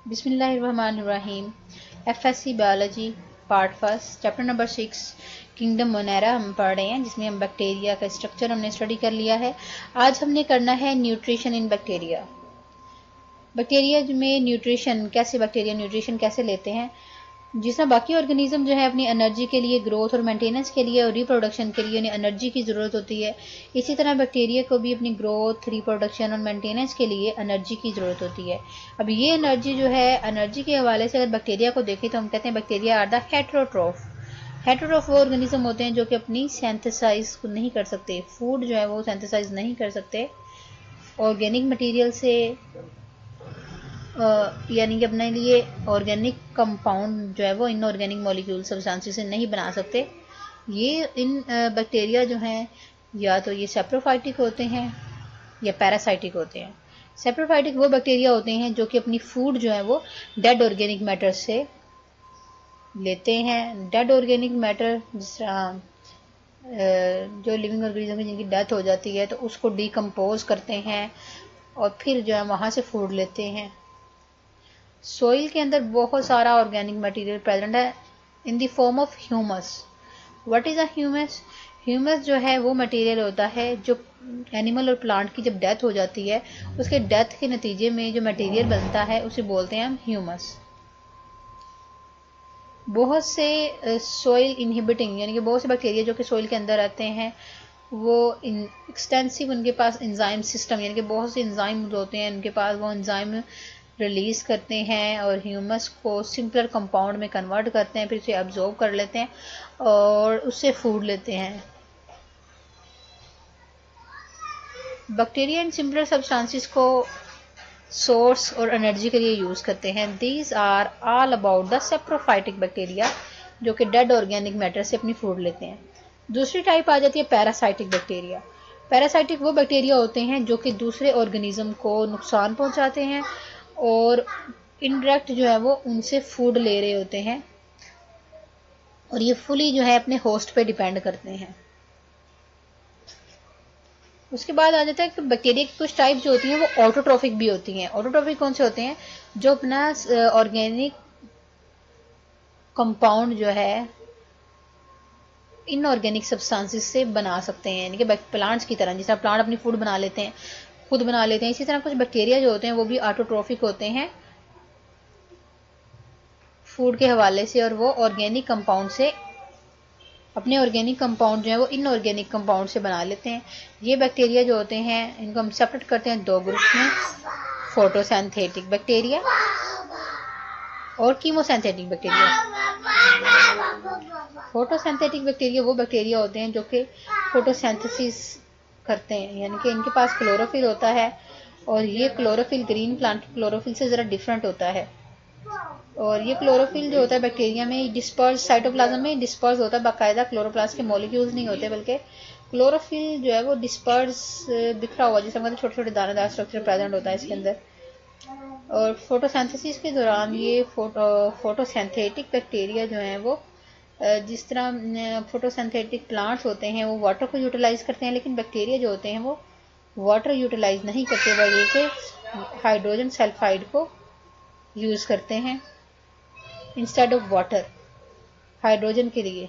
बिस्मिल्लाहिर्रहमानिर्रहीम। FSc biology part first chapter number 6 kingdom Monera हम पढ़ रहे हैं, जिसमें हम बैक्टीरिया का स्ट्रक्चर हमने स्टडी कर लिया है। आज हमने करना है न्यूट्रिशन इन बैक्टीरिया। बैक्टीरिया में न्यूट्रिशन कैसे, बैक्टीरिया न्यूट्रिशन कैसे लेते हैं। जिस तरह बाकी ऑर्गेनिज्म जो है अपनी एनर्जी के लिए, ग्रोथ और मेंटेनेंस के लिए और रिप्रोडक्शन के लिए उन्हें एनर्जी की ज़रूरत होती है, इसी तरह बैक्टीरिया को भी अपनी ग्रोथ, रिप्रोडक्शन और मेंटेनेंस के लिए एनर्जी की ज़रूरत होती है। अब ये एनर्जी जो है, एनर्जी के हवाले से अगर बैक्टीरिया को देखें तो हम कहते हैं बैक्टीरिया आर द हेटेरोट्रोफ। हेटेरोट्रोफ वो ऑर्गेनिज्म होते हैं जो कि अपनी सिंथेसाइज नहीं कर सकते, फूड जो है वो सिंथेसाइज नहीं कर सकते ऑर्गेनिक मटेरियल से, यानी कि अपने लिए ऑर्गेनिक कंपाउंड जो है वो इनऑर्गेनिक मॉलिक्यूल सब्सटेंसेस से नहीं बना सकते। ये इन बैक्टीरिया जो हैं या तो ये सेप्रोफाइटिक होते हैं या पैरासाइटिक होते हैं। सेप्रोफाइटिक वो बैक्टीरिया होते हैं जो कि अपनी फूड जो है वो डेड ऑर्गेनिक मैटर से लेते हैं। डेड ऑर्गेनिक मैटर जिस तरह जो लिविंग ऑर्गेनिज्म की जिनकी डेथ हो जाती है तो उसको डिकम्पोज करते हैं और फिर जो है वहाँ से फूड लेते हैं। सोइल के अंदर बहुत सारा ऑर्गेनिक मटेरियल प्रेजेंट है in the form of humus. What is a humus? Humus जो है वो मटेरियल होता है जो एनिमल और प्लांट की जब डेथ हो जाती है, उसके डेथ के नतीजे में जो मटेरियल बनता है उसे बोलते हैं हम ह्यूमस। बहुत से सोइल इनहिबिटिंग यानी कि बहुत से बैक्टीरिया जो कि सोइल के अंदर रहते हैं वो एक्सटेंसिव, उनके पास एंजाइम सिस्टम यानी कि बहुत से एंजाइम होते हैं उनके पास, वो एंजाइम रिलीज करते हैं और ह्यूमस को सिंपलर कंपाउंड में कन्वर्ट करते हैं, फिर उसे अब्जॉर्ब कर लेते हैं और उससे फूड लेते हैं। बैक्टीरिया इन सिंपलर सब्सटेंसेस को सोर्स और एनर्जी के लिए यूज करते हैं। These are all about the saprophytic bacteria जो कि डेड ऑर्गेनिक मैटर से अपनी फूड लेते हैं। दूसरी टाइप आ जाती है पैरासाइटिक बैक्टीरिया। पैरासाइटिक वो बैक्टीरिया होते हैं जो कि दूसरे ऑर्गेनिज्म को नुकसान पहुंचाते हैं और इनडायरेक्ट जो है वो उनसे फूड ले रहे होते हैं और ये फुली जो है अपने होस्ट पे डिपेंड करते हैं। उसके बाद आ जाता है कि बैक्टीरिया की कुछ टाइप जो होती हैं वो ऑटोट्रोफिक भी होती हैं। ऑटोट्रोफिक कौन से होते हैं? जो अपना ऑर्गेनिक कंपाउंड जो है इनऑर्गेनिक सब्सटेंसेस से बना सकते हैं, यानी कि प्लांट्स की तरह, जिस तरह प्लांट अपनी फूड बना लेते हैं, खुद बना लेते हैं, इसी तरह कुछ बैक्टीरिया जो होते हैं वो भी ऑटोट्रोफिक होते हैं फूड के हवाले से, और वो ऑर्गेनिक कंपाउंड से अपने ऑर्गेनिक कंपाउंड जो है वो इनऑर्गेनिक कंपाउंड से बना लेते हैं। ये बैक्टीरिया जो होते हैं इनको हम सेपरेट करते हैं दो ग्रुप में, फोटोसिंथेटिक बैक्टीरिया और कीमोसिंथेटिक बैक्टीरिया। फोटोसिंथेटिक बैक्टीरिया वो बैक्टीरिया होते हैं जो कि फोटोसिंथेसिस करते हैं, यानी कि इनके पास क्लोरोफिल होता है और ये क्लोरोफिल ग्रीन प्लांट क्लोरोफिल से ज़रा डिफरेंट होता है। और ये क्लोरोफिल जो होता है बैक्टीरिया में डिस्पर्स, साइटोप्लाज्म में डिस्पर्स होता है, बाकायदा क्लोरोप्लास्ट के मॉलिक्यूल्स नहीं होते, बल्कि क्लोरोफिल जो है वो डिस्पर्स, बिखरा हुआ, जिसमें छोटे छोटे दानेदार स्ट्रक्चर प्रेजेंट होता है इसके अंदर। और फोटोसिंथेसिस के दौरान ये फोटोसिंथेटिक बैक्टीरिया जो हैं वो जिस तरह फोटोसिंथेटिक प्लांट्स होते हैं वो वाटर को यूटिलाइज करते हैं, लेकिन बैक्टीरिया जो होते हैं वो वाटर यूटिलाइज नहीं करते, बल्कि हाइड्रोजन सल्फाइड को यूज़ करते हैं इंस्टेड ऑफ वाटर, हाइड्रोजन के लिए।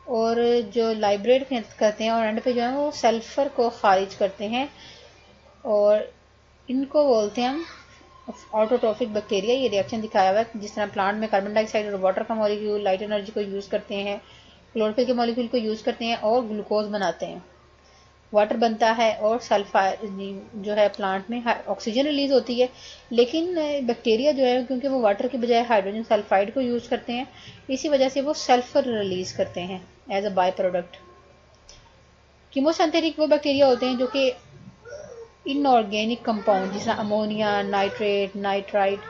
और जो लाइब्रेट करते हैं और एंड पे जो है वो सल्फर को खारिज करते हैं और इनको बोलते हैं हम ऑटोट्रोफिक बैक्टीरिया। ये रिएक्शन दिखाया हुआ है, जिस तरह प्लांट में कार्बन डाइऑक्साइड और वाटर का मॉलिक्यूल लाइट एनर्जी को यूज़ करते हैं, क्लोरोफिल के मॉलिक्यूल को यूज़ करते हैं और ग्लूकोज बनाते हैं, वाटर बनता है और सल्फाइड जो है प्लांट में ऑक्सीजन रिलीज होती है। लेकिन बैक्टीरिया जो है क्योंकि वो वाटर के बजाय हाइड्रोजन सल्फाइड को यूज़ करते हैं, इसी वजह से वो सल्फर रिलीज करते हैं as a by product. Chemosynthetic वो बैक्टीरिया होते हैं जो कि इनऑर्गेनिक कंपाउंड जैसे ammonia, nitrate, nitrite,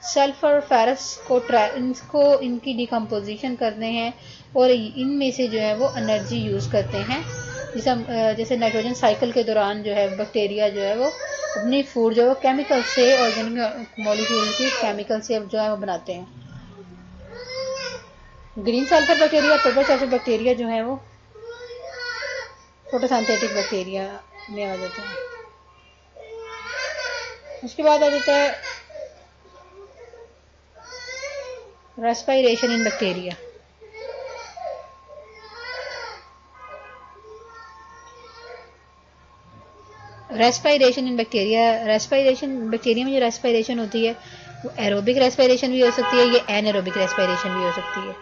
sulphur, ferrous को इनको इनकी डिकम्पोजिशन करते हैं और इनमें से जो है वो एनर्जी यूज़ करते हैं। जैसे नाइट्रोजन साइकिल के दौरान जो है बैक्टीरिया जो है वो अपनी फूड जो है केमिकल से, ऑर्गेनिक मॉलिक्यूल की केमिकल से जो है वो बनाते हैं। Green sulphur bacteria, purple sulphur bacteria जो है वो फोटोसिंथेटिक बैक्टीरिया में आ जाते हैं। उसके बाद आ जाता है respiration in bacteria. Respiration in bacteria, respiration bacteria में जो रेस्पिरेशन होती है वो एरोबिक रेस्पिरेशन भी हो सकती है, ये एनएरोबिक रेस्पिरेशन भी हो सकती है।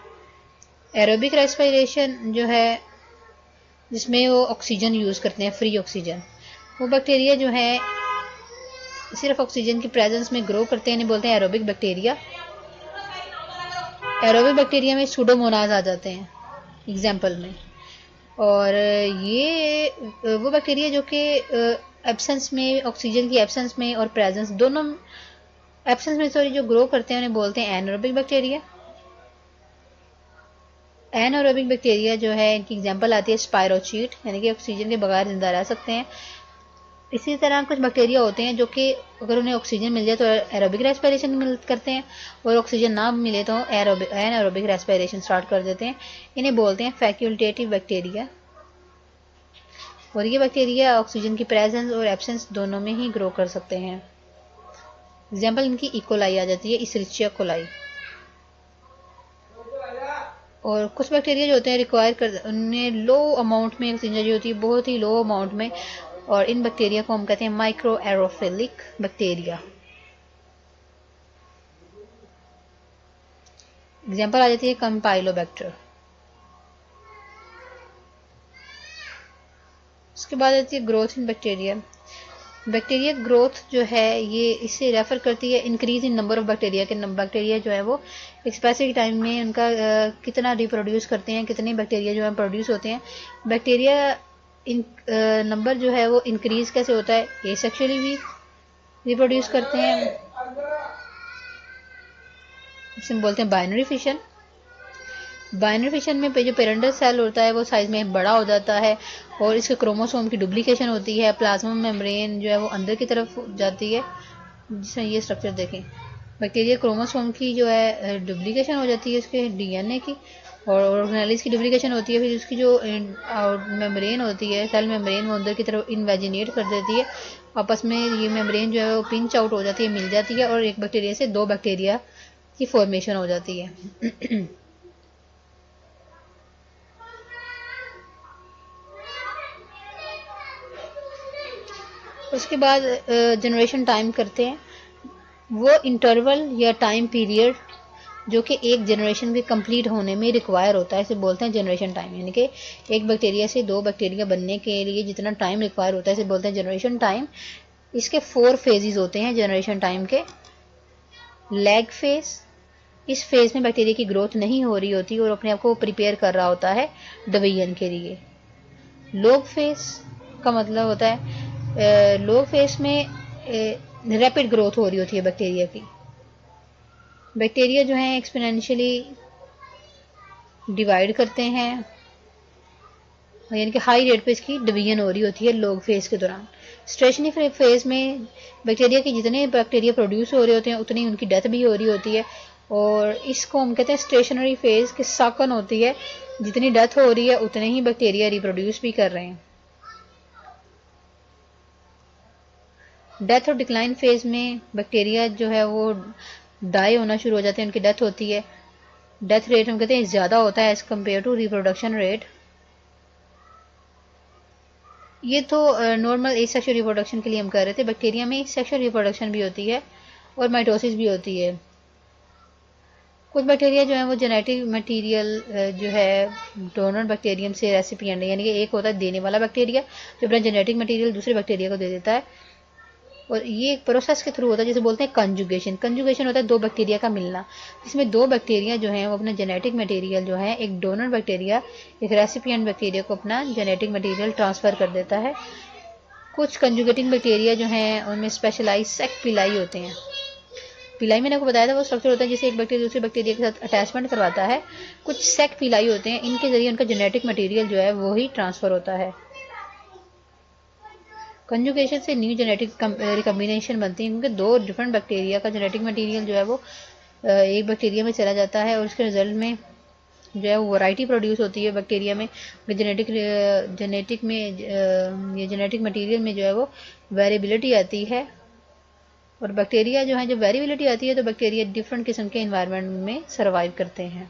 एरोबिक रेस्पिरेशन जो है जिसमें वो ऑक्सीजन यूज़ करते हैं, फ्री ऑक्सीजन, वो बैक्टीरिया जो है सिर्फ ऑक्सीजन की प्रेजेंस में ग्रो करते हैं, इन्हें बोलते हैं एरोबिक बैक्टीरिया। एरोबिक बैक्टीरिया में सूडोमोनास आ जाते हैं एग्जाम्पल में। और ये वो बैक्टीरिया जो कि एब्सेंस में, ऑक्सीजन की एब्सेंस में और प्रेजेंस दोनों, एब्सेंस में सॉरी, जो ग्रो करते हैं उन्हें बोलते हैं एनारोबिक बैक्टीरिया। एनारोबिक बैक्टीरिया जो है इनकी एग्जांपल आती है स्पायरोचीट, यानी कि ऑक्सीजन के बगैर जिंदा रह सकते हैं। इसी तरह कुछ बैक्टीरिया होते हैं जो कि अगर उन्हें ऑक्सीजन मिल जाए तो एरोबिक रेस्पिरेशन करते हैं, और ऑक्सीजन ना मिले तो एनारोबिक रेस्पिरेशन स्टार्ट कर देते हैं। इन्हें बोलते हैं फैक्यूल्टेटिव बैक्टीरिया। और ये बैक्टीरिया ऑक्सीजन की प्रेजेंस और एब्सेंस दोनों में ही ग्रो कर सकते हैं। एग्जाम्पल इनकी इकोलाई आ जाती है, इशरिचिया कोलाई। और कुछ बैक्टीरिया जो होते हैं रिक्वायर कर, उन्हें लो अमाउंट में ऑक्सीजन जो होती है, बहुत ही लो अमाउंट में, और इन बैक्टीरिया को हम कहते हैं माइक्रो एरोफिलिक बैक्टीरिया। एग्जाम्पल आ जाती है कंपाइलोबैक्टर। उसके बाद आती है growth in bacteria. Bacteria growth जो है ये इससे रेफर करती है increase in number of bacteria के। बैक्टीरिया जो है वो एक स्पेसिफिक टाइम में उनका कितना रिप्रोड्यूस करते हैं, कितने बैक्टीरिया जो है प्रोड्यूस होते हैं। बैक्टीरिया इन नंबर जो है वो इंक्रीज कैसे होता है, ये सेक्सुअली भी रिप्रोड्यूस करते हैं, इसे बोलते हैं बाइनरी फिशन। बाइनरी फिशन में जो पेरेंटल सेल होता है वो साइज में बड़ा हो जाता है और इसके क्रोमोसोम की डुप्लीकेशन होती है, प्लाज्मा मेम्ब्रेन जो है वो अंदर की तरफ जाती है, जिसमें ये स्ट्रक्चर देखें। बैक्टीरिया क्रोमोसोम की जो है डुप्लीकेशन हो जाती है उसके डीएनए की, और ऑर्गेनेलिस की डुप्लीकेशन होती है, फिर उसकी जो मेम्ब्रेन होती है, सेल मेम्ब्रेन, वो अंदर की तरफ इन्वेजिनेट कर देती है। आपस में ये मेम्ब्रेन जो है वो पिंच आउट हो जाती है, मिल जाती है, और एक बैक्टीरिया से दो बैक्टीरिया की फॉर्मेशन हो जाती है। उसके बाद जनरेशन टाइम करते हैं, वो इंटरवल या टाइम पीरियड जो कि एक जनरेशन के कंप्लीट होने में रिक्वायर होता है, इसे बोलते हैं जनरेशन टाइम। यानी कि एक बैक्टीरिया से दो बैक्टीरिया बनने के लिए जितना टाइम रिक्वायर होता है इसे बोलते हैं जनरेशन टाइम। इसके 4 फेजेस होते हैं जनरेशन टाइम के। लैग फेज, इस फेज में बैक्टीरिया की ग्रोथ नहीं हो रही होती और अपने आप को प्रिपेयर कर रहा होता है डिवीजन के लिए। लॉग फेज का मतलब होता है लॉग फेज में रैपिड ग्रोथ हो रही होती है बैक्टीरिया की। बैक्टीरिया जो है एक्सपोनेंशियली डिवाइड करते हैं, यानी कि हाई रेट पे इसकी डिवीजन हो रही होती है लॉग फेज के दौरान। स्टेशनरी फेज में बैक्टीरिया के जितने बैक्टीरिया प्रोड्यूस हो रहे होते हैं उतनी उनकी डेथ भी हो रही होती है, और इसको हम कहते हैं स्टेशनरी फेज की साकन होती है, जितनी डेथ हो रही है उतने ही बैक्टीरिया रिप्रोड्यूस भी कर रहे हैं। डेथ और डिक्लाइन फेज में बैक्टीरिया जो है वो डाई होना शुरू हो जाते हैं, उनकी डेथ होती है। डेथ रेट हम कहते हैं ज़्यादा होता है as compare to reproduction rate. ये तो नॉर्मल एसेक्सुअल रिप्रोडक्शन के लिए हम कर रहे थे। बैक्टीरिया में सेक्सुअल रिप्रोडक्शन भी होती है और माइटोसिस भी होती है। कुछ बैक्टीरिया जो है वो जेनेटिक मटेरियल जो है डोनर बैक्टीरियम से रेसिपिएंट, यानी कि एक होता है देने वाला बैक्टीरिया जो अपना जेनेटिक मटेरियल दूसरे बैक्टीरिया को दे देता है, और ये एक प्रोसेस के थ्रू होता है जिसे बोलते हैं कंजुगेशन। कंजुगेशन होता है दो बैक्टीरिया का मिलना, जिसमें दो बैक्टीरिया जो हैं वो अपना जेनेटिक मटेरियल जो है, एक डोनर बैक्टीरिया एक रेसिपिएंट बैक्टीरिया को अपना जेनेटिक मटेरियल ट्रांसफ़र कर देता है। कुछ कंजुगेटिंग बैक्टीरिया जो हैं उनमें स्पेशलाइज सेक पिलाई होते हैं। पिलाई मैंने आपको बताया था वो स्ट्रक्चर होता है जिसे एक बैक्टीरिया दूसरे बैक्टीरिया के साथ अटैचमेंट करवाता है। कुछ सेक पिलाई होते हैं, इनके जरिए उनका जेनेटिक मटेरियल जो है वो ही ट्रांसफ़र होता है। कंजुगेशन से न्यू जेनेटिक रिकम्बिनेशन बनती है, क्योंकि दो डिफरेंट बैक्टीरिया का जेनेटिक मटेरियल जो है वो एक बैक्टीरिया में चला जाता है, और उसके रिजल्ट में जो है वो वैरायटी प्रोड्यूस होती है बैक्टीरिया में। जेनेटिक मटेरियल में जो है वो वेरिएबिलिटी आती है, और बैक्टीरिया जो है, जब वेरिएबिलिटी आती है तो बैक्टीरिया डिफरेंट किस्म के इन्वायरमेंट में सर्वाइव करते हैं।